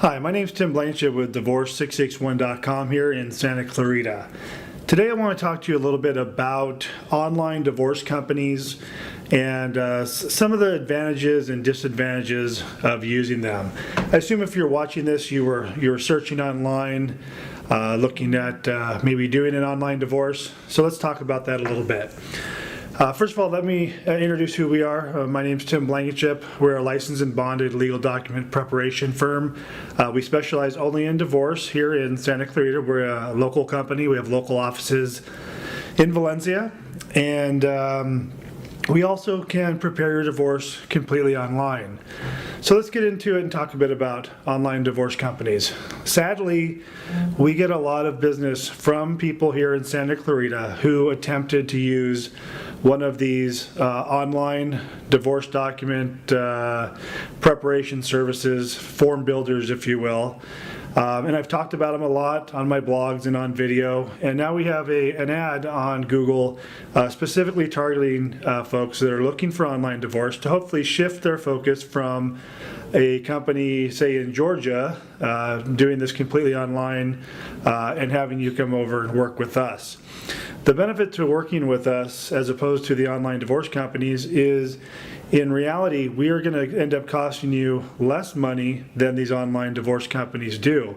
Hi, my name is Tim Blanchett with Divorce661.com here in Santa Clarita. Today I want to talk to you a little bit about online divorce companies and some of the advantages and disadvantages of using them. I assume if you're watching this, you were searching online, looking at maybe doing an online divorce. So let's talk about that a little bit. First of all, let me introduce who we are. My name is Tim Blankenship. We're a licensed and bonded legal document preparation firm. We specialize only in divorce here in Santa Clarita. We're a local company. We have local offices in Valencia, and we also can prepare your divorce completely online. So let's get into it and talk a bit about online divorce companies. Sadly, we get a lot of business from people here in Santa Clarita who attempted to use one of these online divorce document preparation services, form builders, if you will. And I've talked about them a lot on my blogs and on video. And now we have an ad on Google specifically targeting folks that are looking for online divorce to hopefully shift their focus from a company, say in Georgia, doing this completely online and having you come over and work with us. The benefit to working with us as opposed to the online divorce companies is, in reality, we are going to end up costing you less money than these online divorce companies do.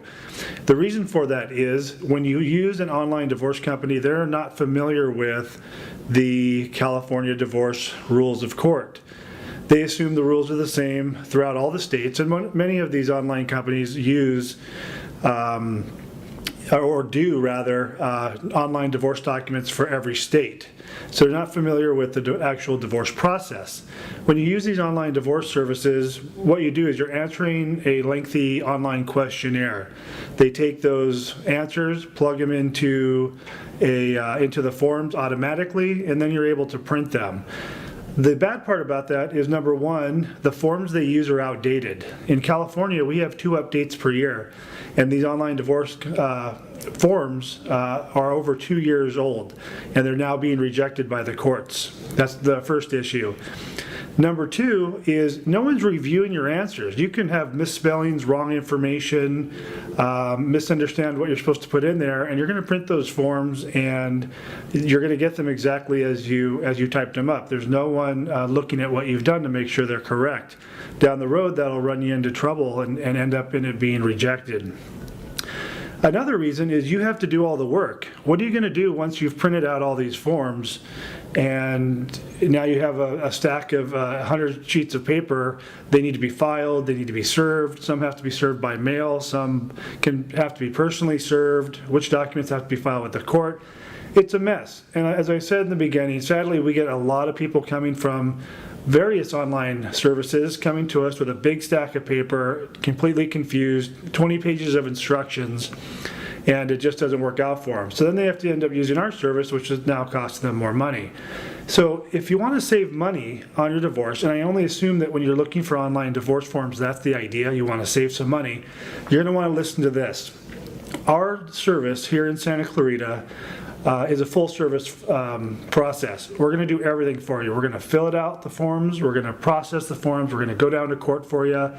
The reason for that is when you use an online divorce company, they're not familiar with the California divorce rules of court. They assume the rules are the same throughout all the states, and many of these online companies use or do rather online divorce documents for every state. So they're not familiar with the actual divorce process. When you use these online divorce services, what you do is you're answering a lengthy online questionnaire. They take those answers, plug them into the forms automatically, and then you're able to print them. The bad part about that is, number one, the forms they use are outdated. In California, we have 2 updates per year, and these online divorce forms are over 2 years old, and they're now being rejected by the courts. That's the first issue. Number 2 is no one's reviewing your answers. You can have misspellings, wrong information, misunderstand what you're supposed to put in there, and you're going to print those forms and you're going to get them exactly as you typed them up. There's no one looking at what you've done to make sure they're correct. Down the road, that'll run you into trouble and end up in it being rejected. Another reason is you have to do all the work. What are you going to do once you've printed out all these forms and now you have a stack of 100 sheets of paper? They need to be filed, they need to be served. Some have to be served by mail, some can have to be personally served. Which documents have to be filed with the court? It's a mess. And as I said in the beginning, sadly we get a lot of people coming from various online services coming to us with a big stack of paper, completely confused, 20 pages of instructions, and it just doesn't work out for them. So then they have to end up using our service, which is now costing them more money. So if you want to save money on your divorce, and I only assume that when you're looking for online divorce forms, that's the idea, you want to save some money, you're going to want to listen to this. Our service here in Santa Clarita is a full service process. We're going to do everything for you. We're going to fill it out, the forms, we're going to process the forms, we're going to go down to court for you,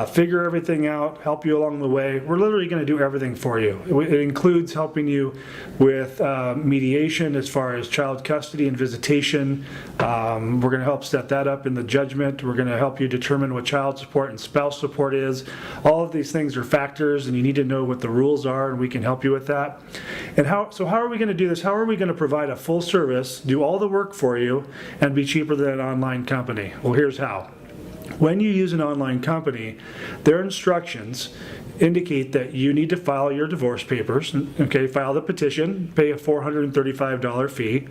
figure everything out, help you along the way. We're literally going to do everything for you. It includes helping you with mediation as far as child custody and visitation. We're going to help set that up in the judgment. We're going to help you determine what child support and spouse support is. All of these things are factors, and you need to know what the rules are, and we can help you with that. And how are we going to do this? How are we going to provide a full service, do all the work for you, and be cheaper than an online company? Well, here's how. When you use an online company, their instructions indicate that you need to file your divorce papers, okay, file the petition, pay a $435 fee,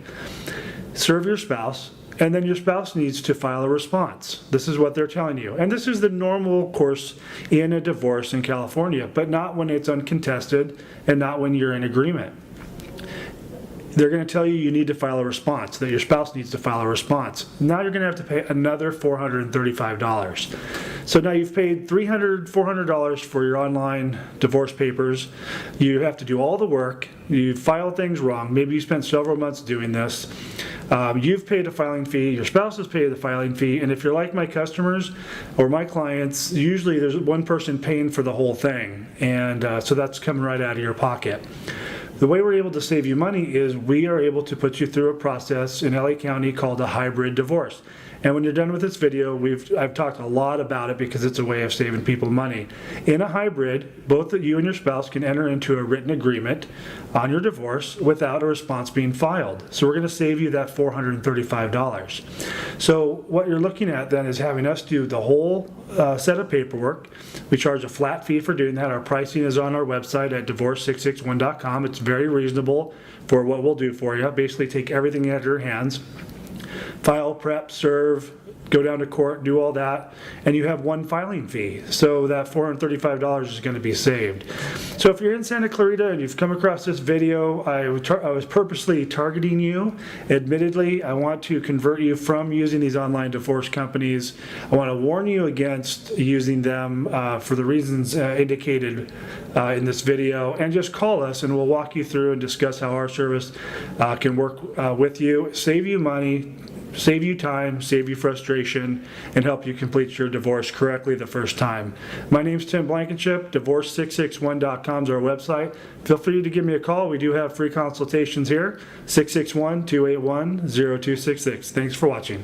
serve your spouse, and then your spouse needs to file a response. This is what they're telling you. And this is the normal course in a divorce in California, but not when it's uncontested and not when you're in agreement. They're going to tell you need to file a response, that your spouse needs to file a response. Now you're going to have to pay another $435. So now you've paid $300, $400 for your online divorce papers. You have to do all the work. You file things wrong. Maybe you spent several months doing this. You've paid a filing fee, your spouse has paid the filing fee, and if you're like my customers or my clients, usually there's one person paying for the whole thing, and so that's coming right out of your pocket. The way we're able to save you money is we are able to put you through a process in LA County called a hybrid divorce. And when you're done with this video, I've talked a lot about it because it's a way of saving people money. In a hybrid, both you and your spouse can enter into a written agreement on your divorce without a response being filed. So we're going to save you that $435. So what you're looking at then is having us do the whole set of paperwork. We charge a flat fee for doing that. Our pricing is on our website at divorce661.com. It's very reasonable for what we'll do for you. Basically take everything out of your hands. File, prep, serve, go down to court, do all that, and you have one filing fee. So that $435 is going to be saved. So if you're in Santa Clarita and you've come across this video, I was purposely targeting you. Admittedly, I want to convert you from using these online divorce companies. I want to warn you against using them for the reasons indicated in this video, and just call us and we'll walk you through and discuss how our service can work with you, save you money, save you time, save you frustration, and help you complete your divorce correctly the first time. My name's Tim Blankenship. Divorce661.com is our website. Feel free to give me a call. We do have free consultations here. 661-281-0266. Thanks for watching.